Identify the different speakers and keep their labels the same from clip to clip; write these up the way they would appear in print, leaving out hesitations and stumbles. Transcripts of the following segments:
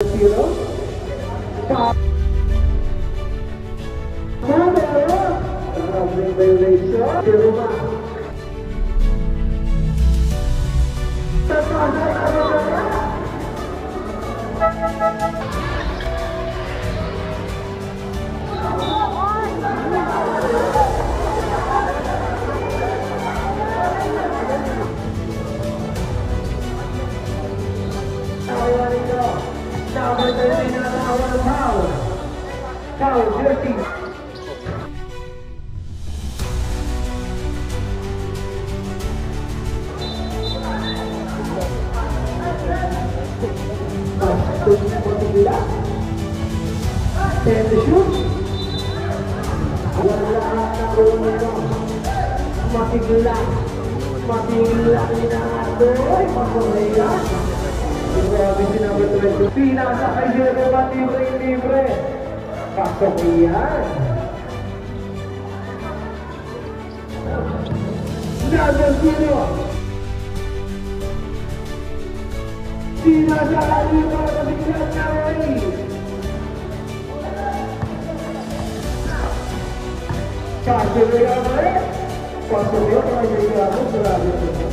Speaker 1: Zero. Violation. Zero ba? Now we're going to our power. Power, dirty. And the shoot. Matigla boy, Makulaya. Grabe si number 20. Pinasa kay Jeroman, libre. Pasok yan. Number 0. Pinasa kay para kabigyan na rin. Pasok yan rin. Pasok yan para kabigyan mo. Grabe ito.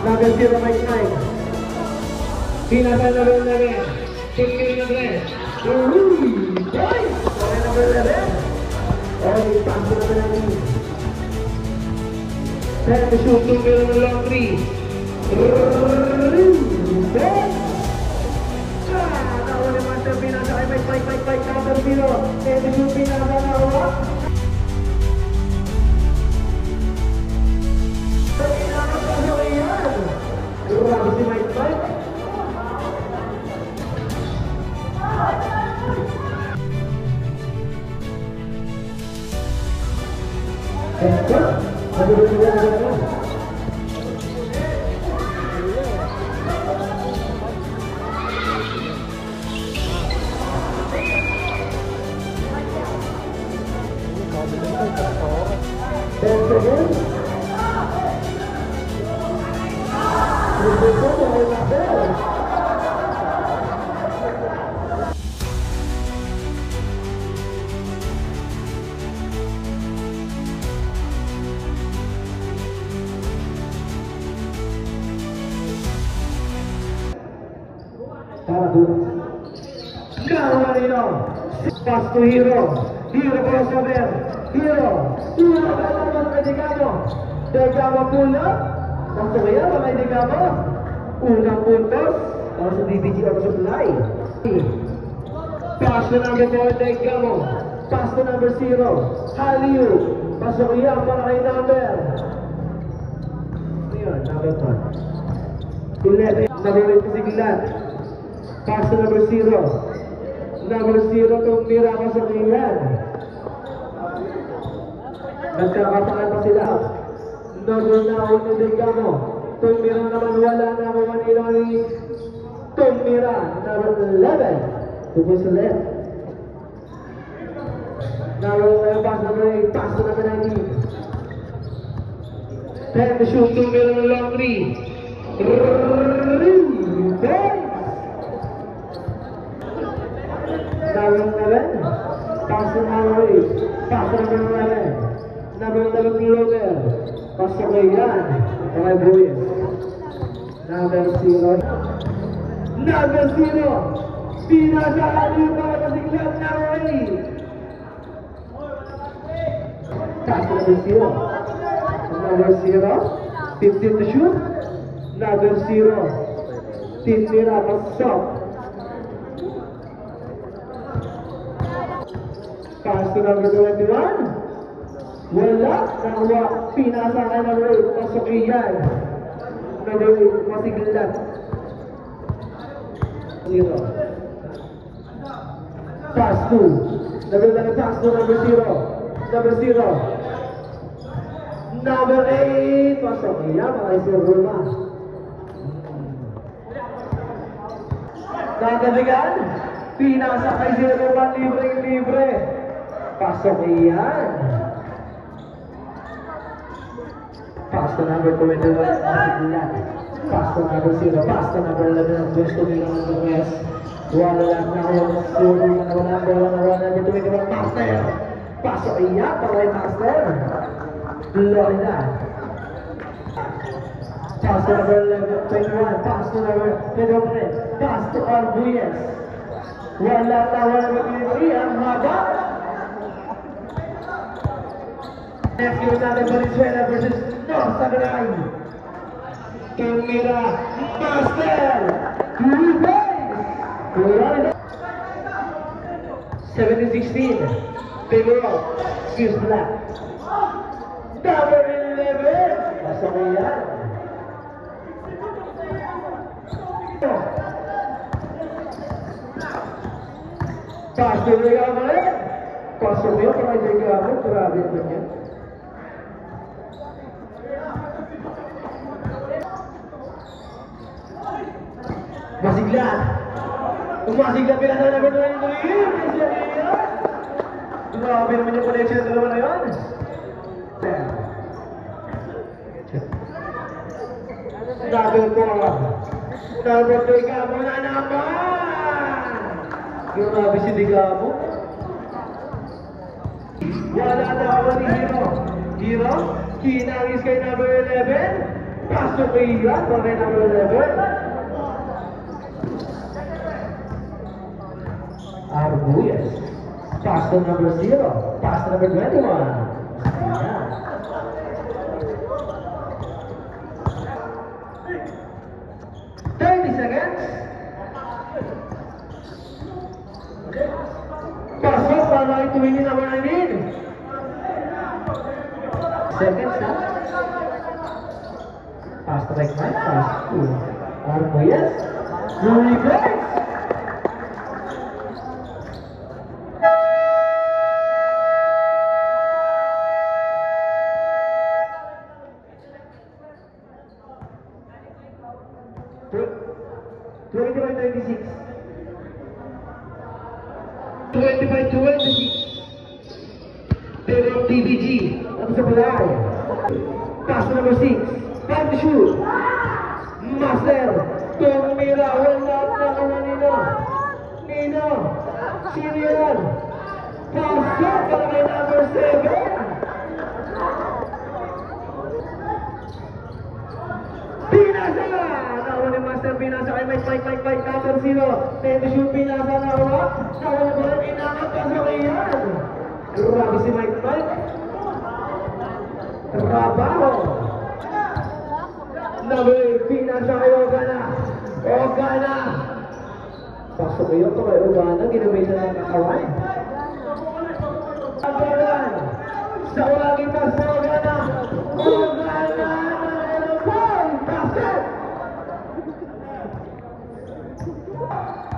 Speaker 1: Number 0, Mike Knight. Pinasa number 11. Tingin na rin. Boy! Okay, number 11. Okay, pasok na rin. Set to shoot, 2 million long 3. Boy! Nakuha naman siya pinasa kay Mike. Number 0. Set to shoot, pinasa na ako. Grabe si Mike. Pass to Hero. Hero crossover. Hero. Hero naman kay Digamo. Digamo pula. Pasok kaya ba kay Digamo? Unang puntos. Para sa DBG of Supply. Pass to number 4, Digamo. Pass to number 0. Haliu. Pasok kaya para kay number. Ayan, number 1. 11. Number 8 si Gilan. Pass to number 0. Number 0 itong mira ka sa Milan. Nagkakataan pa sila. Number 9 ni Digamo. Itong mira naman wala na ako Manila ni itong mira. Number 11. Tupo sa left. Number 11 pass number 8. Pass to number 19. 10 to shoot. 2 mira ng long 3. Number 11, pass to number 8, pass to number 11, number 11 kilometer, pass to kay yan, okay boys. Number 0, pinasa yung mga kasiglan na rin. Pass to number 0, 15 to shoot, number 0, tinira pasok. Pass to number 21. Wala. Nakuha. Pinasa kay number 8. Pasok iyan. Number 8. Masiglan. 0. Pass to. Pass to number 0. Number 0. Number 8. Pasok iyan. Mga isilver na. Nakagabigan. Pinasa kay 0-1. Libre. Pasok iyan. Pass to number 21, Masiglan. Pass to number 0. Pass to number 11 ang West Tumira ng West. Wala lang na ako. Suro na wala ang bola na 1 number 21. Master. Pasok iyak para kay Master. Florida. Pass to number 11, 21. Pass to number 23. Pass to Arbuyes. Wala tawa ng delivery. Ang haba. Next game natin Valenzuela versus North Sagray. Tumira. Master. Florida. 17-16. Figaro. Excuse black. Number 11. Pasok iyan. Pasok iyan mo rin. Pasok iyan para iyan mo. Grabe ito niya. Masigla. Masigla pinasa na naman ng Luis. Grabe naman yung connection ng dalawa na yun. Number 4. Number 3 Gabo na naman. Grabe si Digabo. Wala na ako ni Hero. Hero, kinangis kay number 11. Pasok kay Ilan para kay number 11. Arbuyes. Pass to number 0. Pass to number 21. Yeah. 30 seconds. Pasok para ituwin ni number 19. Seconds na. Pass to right man. Pass to Arbuyes. Reverse. TBG at sa Balay. Pass to number 6. Time to shoot. Master. Tumira. Wala na Nino. Nino. Sino yan? Pasok para kay number 7. Pinasa! Nawa ni Master Pinasa kay Mike. Number 0. Time to shoot. Pinasa nawa. Nawa na ba? Inangat. Pasok iyan. Grabe si Mike. Trabaho. Number 8, pinasa kay Ogana. Ogana. Pasok kayo ito kay Ogana. Ginamay na ng kakaway. Number 1. Sa waging pa sa Ogana. Ogana. Pasok.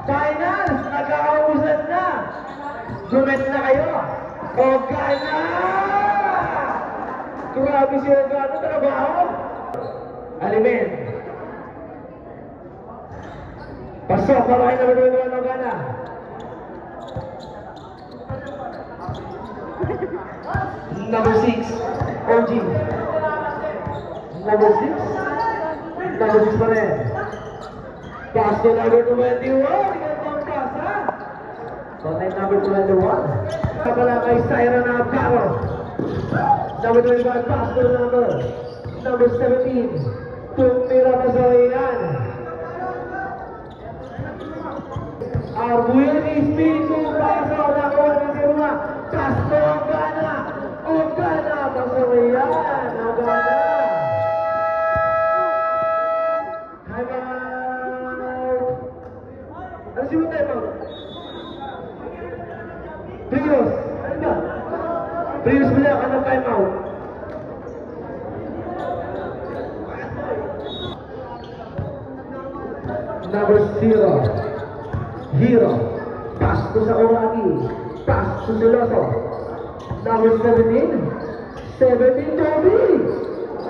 Speaker 1: Finals. Nagkakausan na. Sumet na kayo. Ogana! Grabe si Ogana, trabaho! Alimen. Pasok, palakin na ba ng Ogana? Number 6, OG. Number 6. Number 6 pa rin. Pass to number 21. Gandang pass, ha? Contact number 21. Kapala kay Syra na Paro. Number 21, pass to number 17. Tumira pa sa iyan. Arbuyes is Pinto. Paso na ko ni Sirma. Pass to Ogana. Ogana pa sa iyan. Ogana. Hi, bye. Ano si Mutay mo? Prius, ano ba? Prius mo lang, anong time out? Number 0. Hero. Pass to sa Oragi. Pass to Siloso. Number 17. 17 Toby.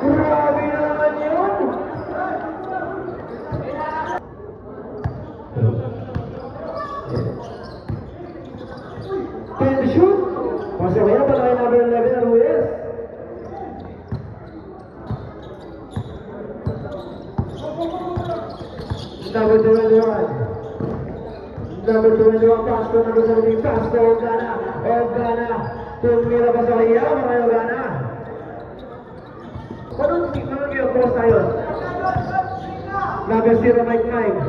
Speaker 1: Grabe naman yun. Time to shoot. Pasok yan para kay number 11 na Ruiz. Number 21, Pastor. Number 17, Pastor Ogana. Ogana. Tumira pa sa kaya, mga Ogana. Paano kayo cross tayo? Number 0, Mike Mike.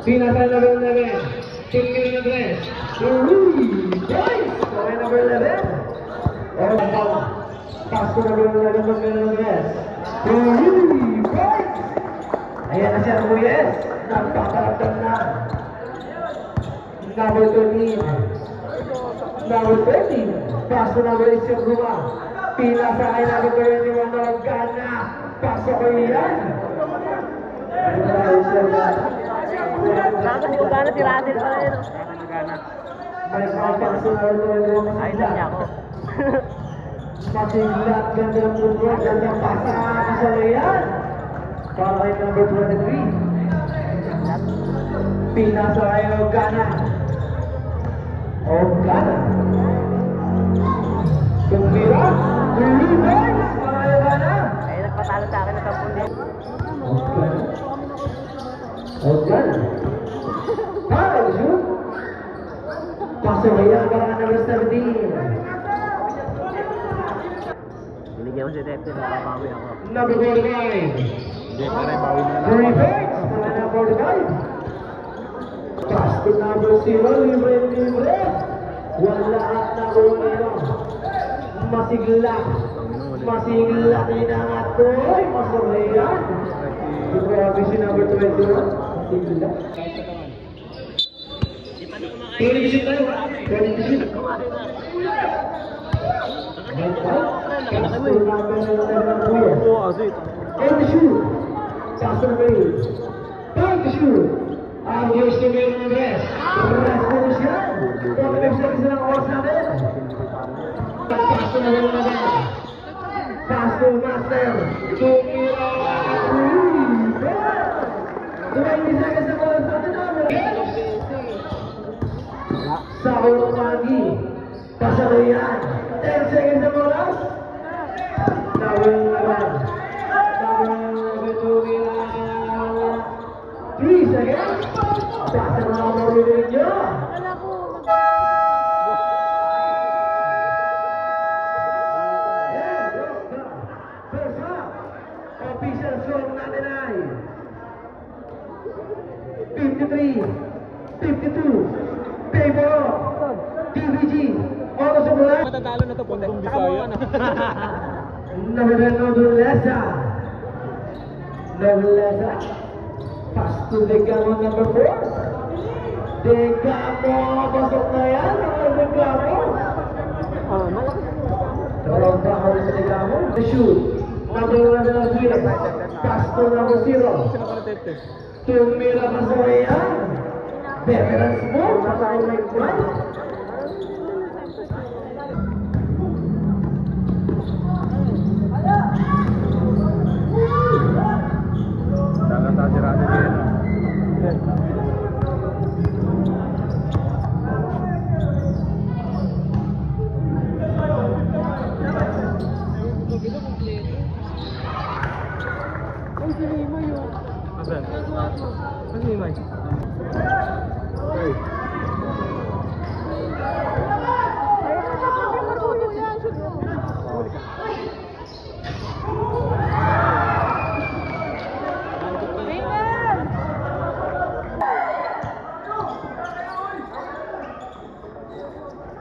Speaker 1: Pinasa number 11. Tumira na dress. Boys! Okay, number 11. Pastor number 11, Tumira na dress. Boys! Ayan na siya, Reyes. Nagpakaraptan na. Number 13. Number 13. Paso number 8 siya Ruma. Pinasa kay number 21 na Ogana. Paso ko yan.
Speaker 2: Bakit si Ogana si Russell pala yun?
Speaker 1: May paso number 21.
Speaker 2: Ay, niya ako.
Speaker 1: Masiglat, ganda ng puto, ganda ng pasa. Paso ko yan. Para kay number 23. Pinasa kay Ogana. Ogana. Tumira. Rebounds. Para kay Ogana.
Speaker 2: Ay, nagpatalo sa akin na 10 din.
Speaker 1: Ogana. Ogana. Para shoot. Paso kay Ogana number 17.
Speaker 2: Binigyan ko si Tete, nakabawi ako.
Speaker 1: Number 45.
Speaker 3: Hindi, pare, bawi na lang.
Speaker 1: Rebounds. Para kay 45. Basket number 0, libre. Wala at nakuha. Masigla. Masigla tinangat to. Ay, masulayan. Grabe si number 21. Masigla. Pwede kasi tayo. Pwede kasi. Pastor number 11.
Speaker 3: Oo, kasi.
Speaker 1: And the shoe. Pastor Bay. Time to shoot. Ang years to be on the rest. Rest na siya. 45 seconds na ang oras natin. Pastor na lang naman. Pastor Master. Tumira. 20 seconds na oras natin. Saul Magi. Pasaroyan. 10 seconds na oras. Saul naman. Tumira. 3 seconds. Basta na ako maririnig nyo. First half. Official score natin ay 53, 52, favor of TVG. Oras sa mula.
Speaker 2: Matatalo na to po.
Speaker 3: Pagong Bisaya.
Speaker 1: Novelesa. Pasto Degamo number 4. Degamo, pasok na yan. Degamo.
Speaker 2: Malaki.
Speaker 1: Dalawang baka sa Degamo. The shoot. Number 11 na Zira. Pasto number 0.
Speaker 3: Sino ka na Tete?
Speaker 1: Tumira pa sa yan. Veterans mo. Matay na yung price.
Speaker 3: Saka sirado din. Asan? Asan si Mike? Ay.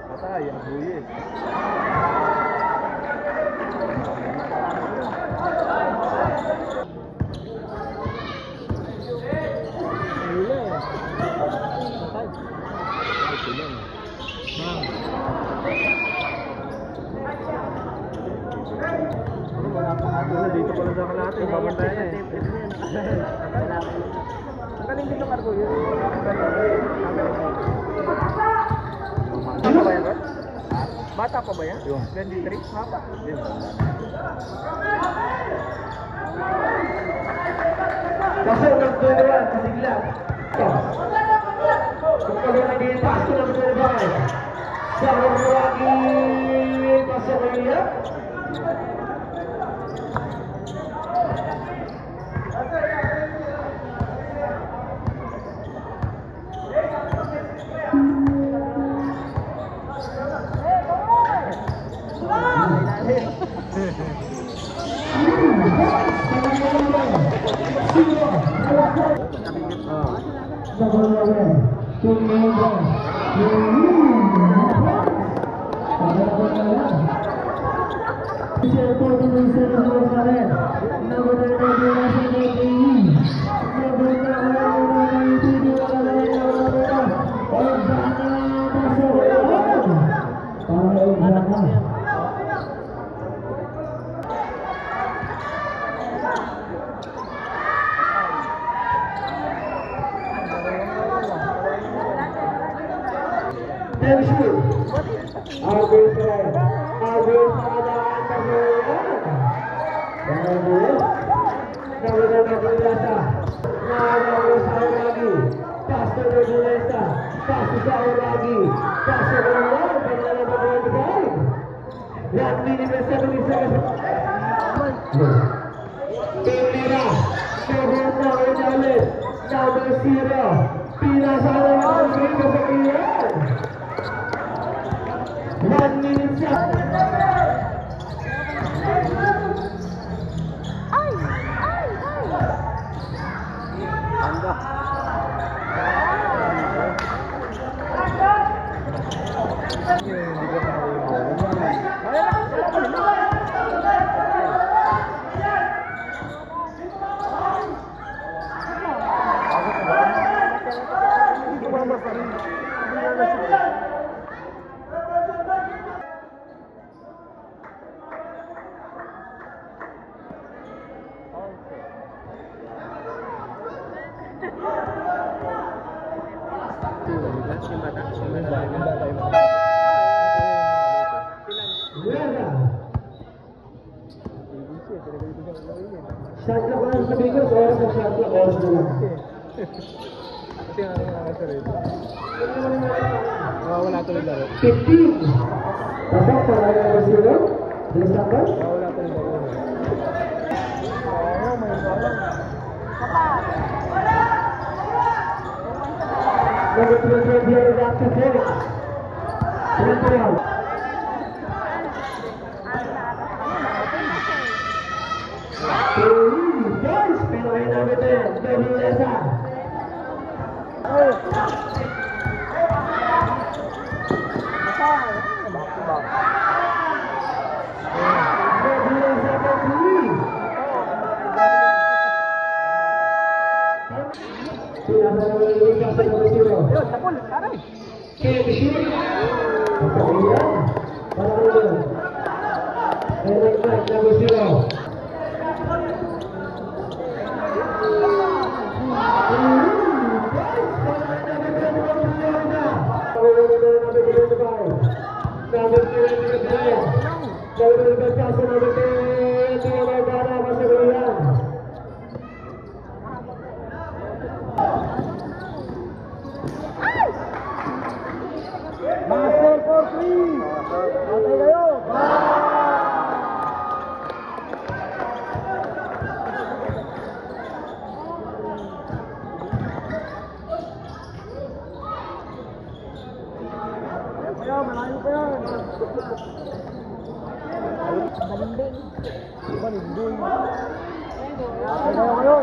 Speaker 3: Patay, ang buyis. Dito pala sa kalahati, babanda na eh. Ang galing dito, Marco. Bata pa yan, Rod? Bata pa ba yan? 23? Bata.
Speaker 1: Kasi nagtutuan, kasigla. Kung kagawin din, pasto ng tutuan. Sa Rorwaki, Pasaroya. Number 11, King Angel. Shot na ko lang sa Bigos, oras na shot na, oras na lang.
Speaker 3: Kasi nga nakakasa rin. Wala tuloy laro.
Speaker 1: 15. Pasok para na sila. Desakan.
Speaker 3: Wala tuloy laro. Oo, may laro.
Speaker 1: Number 12 here is Dr. Felix. 12. Guys, pero ay namin din. Dahil nasa. Master for free! Atay kayo! Malayo pa yan! Balimbing! Balimbing! Atay kayo!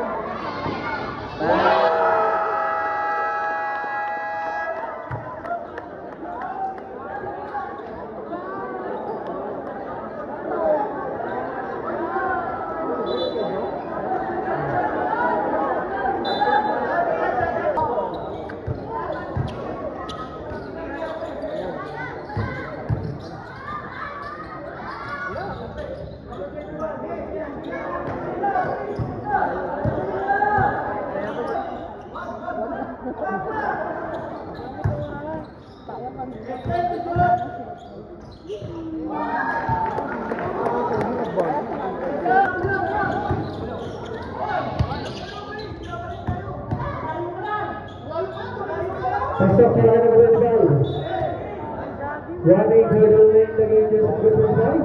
Speaker 1: Pasok sa akin ng ball. Running hurdle lane lagi dyan sa good side.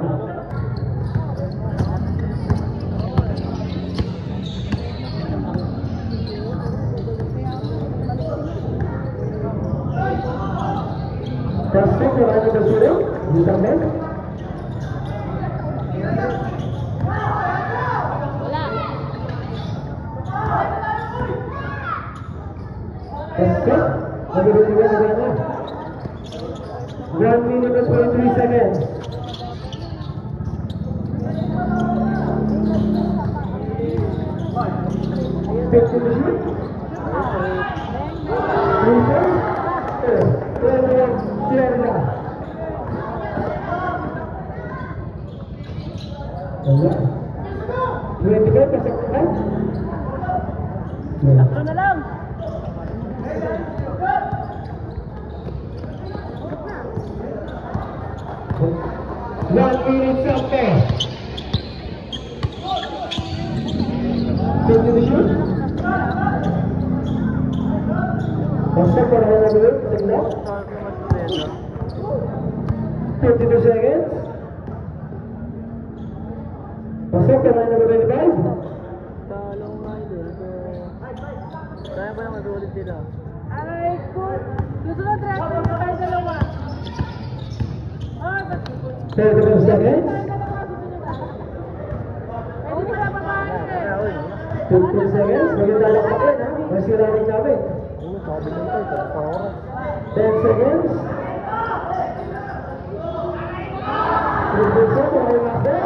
Speaker 1: Pasok sa akin ng ball. Butang men. Basta, mag-ibigay na ba? 1 minute and 23 seconds. Fifty to shoot. Clear na. Ayan. 25 pasaktan.
Speaker 2: Tatlo na lang.
Speaker 1: One minute something. 50 to shoot. Basta para na gawin, tignan. 52 seconds. Basta para na gawin, 25.
Speaker 2: Talong nga yun. Kaya ba naman ulit sila?
Speaker 4: Aray ko! Gusto na trato mo kayo dalawa.
Speaker 1: 31 seconds.
Speaker 4: Pwede mo na pamahan eh.
Speaker 1: 15 seconds. Maganda lang pa rin, ha? Masira rin namin. 10 seconds. 15 seconds. Ay, master.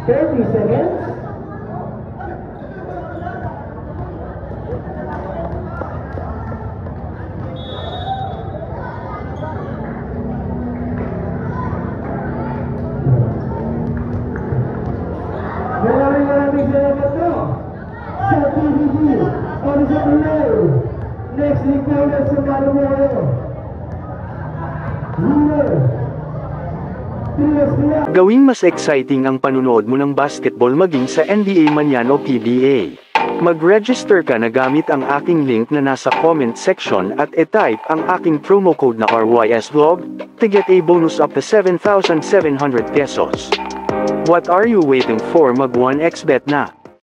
Speaker 1: 30 seconds. Maraming salamat po sa PBB Horizon Live. Next week po ulit sa Malamoro. Winner.
Speaker 5: Gawing mas exciting ang panunood mo ng basketball maging sa NBA man yan o PBA. Mag-register ka na gamit ang aking link na nasa comment section at e-type ang aking promo code na RYSVlog to get a bonus up to 7,700 pesos. What are you waiting for? Mag 1xbet na!